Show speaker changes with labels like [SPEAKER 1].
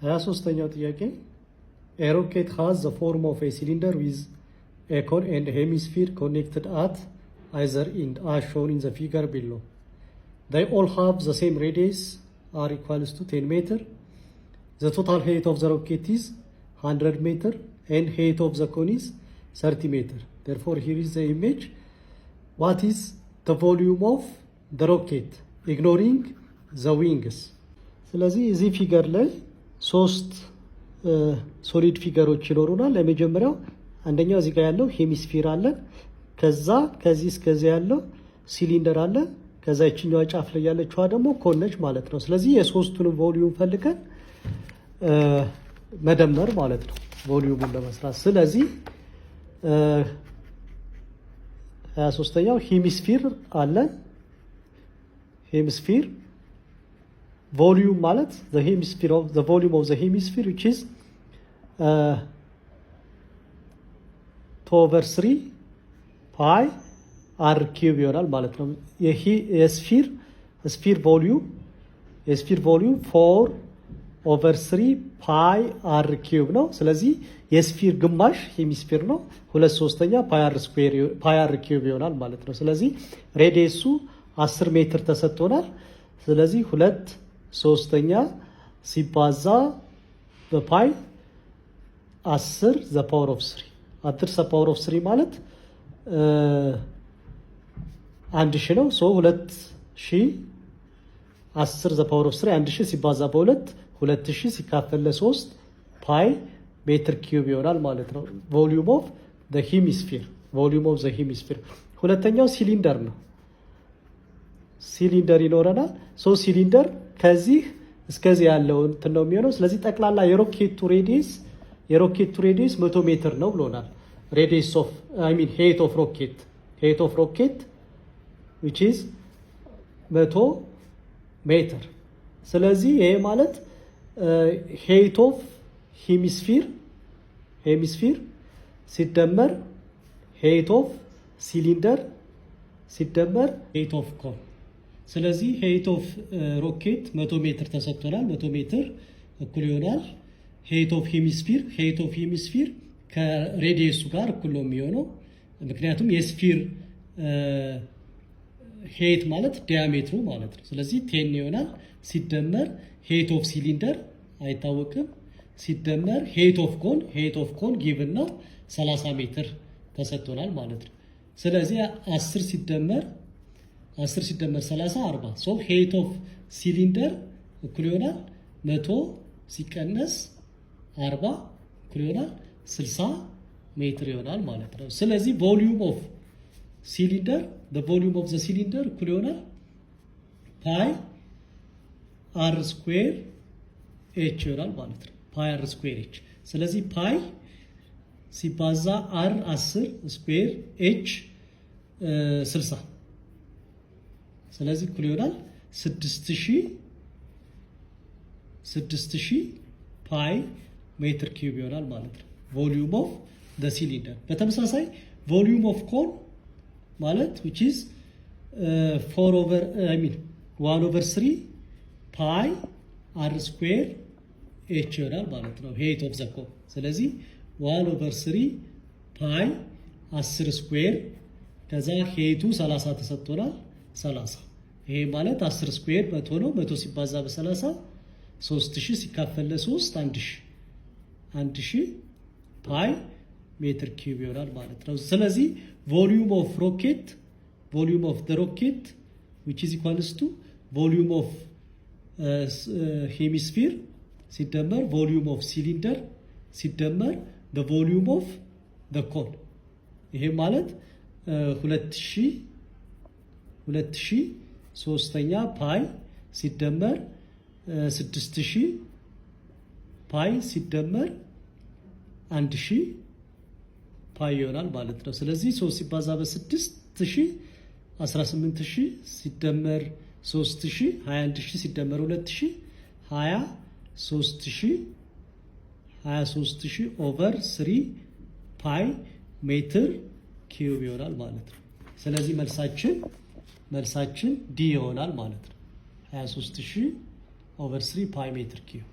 [SPEAKER 1] 23ኛው ጥያቄ A rocket has the form of a cylinder with a cone and a hemisphere connected at either end as shown in the figure below. They all have the same radius r equals to 10 meter. The total height of the rocket is 100 meter and height of the cone is 30 meter. Therefore, here is the image. What is the volume of the rocket ignoring the wings? ስለዚህ እዚህ ፊገር ላይ ሶስት ሶሊድ ፊገሮች ይኖሩናል። ለመጀመሪያው አንደኛው እዚህ ጋር ያለው ሄሚስፌር አለ። ከዚህ እስከዚህ ያለው ሲሊንደር አለ። ከዛ እቺኛው ጫፍ ላይ ያለችዋ ደግሞ ኮነች ማለት ነው። ስለዚህ የሶስቱንም ቮሊዩም ፈልገን መደመር ማለት ነው ቮሊዩሙን ለመስራት። ስለዚህ 23ኛው ሄሚስፌር አለ። ሄሚስፌር volume ማለት the hemisphere of the volume of the hemisphere which is 2/3 pi r cube ይሆናል ማለት ነው። የስፊር ቮሊዩም 4/3 pi r cube ነው። ስለዚህ የስፊር ግማሽ ሄሚስፌር ነው 2/3 pi r cube ይሆናል ማለት ነው። ስለዚህ ሬዲየሱ 10 ሜትር ተሰጥቶናል። ስለዚህ 2/3 ሲባዛ በፓይ 10 the power of 3 10 the power of 3 ማለት 1000 ነው። 2000 10 the power of 3 1000 ሲባዛ በ2 2000 ሲካፈል ለ3 ፓይ ሜትር ኪዩብ ይሆናል ማለት ነው። ቮሊዩም ኦፍ the hemisphere ሁለተኛው ሲሊንደር ነው። ሲሊንደር ይኖረናል። ሲሊንደር ከዚህ እስከዚህ ያለው እንትን ነው የሚሆነው። ስለዚህ ጠቅላላ የሮኬቱ ሬዲየስ 100 ሜትር ነው ብሎናል። ሬዲየስ ኦፍ height of rocket which is 100 ሜትር። ስለዚህ ይሄ ማለት height of ሄሚስፌር ሲደመር height of ሲሊንደር ሲደመር height of cone። ስለዚህ height of rocket 100 ሜትር ተሰጥቶናል። 100 ሜትር እኩል ይሆናል height of hemisphere ከሬዲየሱ ጋር እኩል ነው የሚሆነው። ምክንያቱም የስፊር height ማለት ዲያሜትሩ ማለት ነው። ስለዚህ 10 ይሆናል ሲደመር height of cylinder አይታወቅም ሲደመር height of cone given ነው 30 ሜትር ተሰጥቶናል ማለት ነው። ስለዚህ 10 ሲደመር 30 40 height of cylinder እኩል ይሆናል 100 ሲቀነስ 40 እኩል ይሆናል 60 ሜትር ይሆናል ማለት ነው። ስለዚህ volume of the cylinder እኩል ይሆናል pi r square h ይሆናል ማለት ነው። pi r square h። ስለዚህ pi ሲባዛ r 10 ስኩዌር h 60 ስለዚህ እኩል ይሆናል 6000 ፓይ ሜትር ኪዩብ ይሆናል ማለት ነው ቮሊዩም ኦፍ the cylinder። በተመሳሳይ ቮሊዩም ኦፍ ኮን ማለት which is 1/3 ፓይ r ስኩዌር h ይሆናል ማለት ነው height of the cone። ስለዚህ 1/3 ፓይ 10 ስኩዌር ከዛ ሄይቱ 30 ተሰጥቶናል 30 ይሄ ማለት 10 ስኩዌር 100 ነው። 100 ሲባዛ በ30 3000 ሲካፈል ለ3 1000 ፓይ ሜትር ኪዩብ ይሆናል ማለት ነው። ስለዚህ volume of the rocket which is equals to volume of hemisphere ሲደመር volume of cylinder ሲደመር the volume of the cone ይሄ ማለት 2000 ፓይ ሲደመር 6000 ፓይ ሲደመር 1000 ፓይ ይሆናል ማለት ነው። ስለዚህ 3 ሲባዛ በ6000 18000 ሲደመር 3000 21000 ሲደመር 2000 23000 ኦቨር 3 ፓይ ሜትር ኪዩብ ይሆናል ማለት ነው። ስለዚህ መልሳችን ዲ ይሆናል ማለት ነው 23000 ኦቨር 3 ፓይ ሜትር ኪዩብ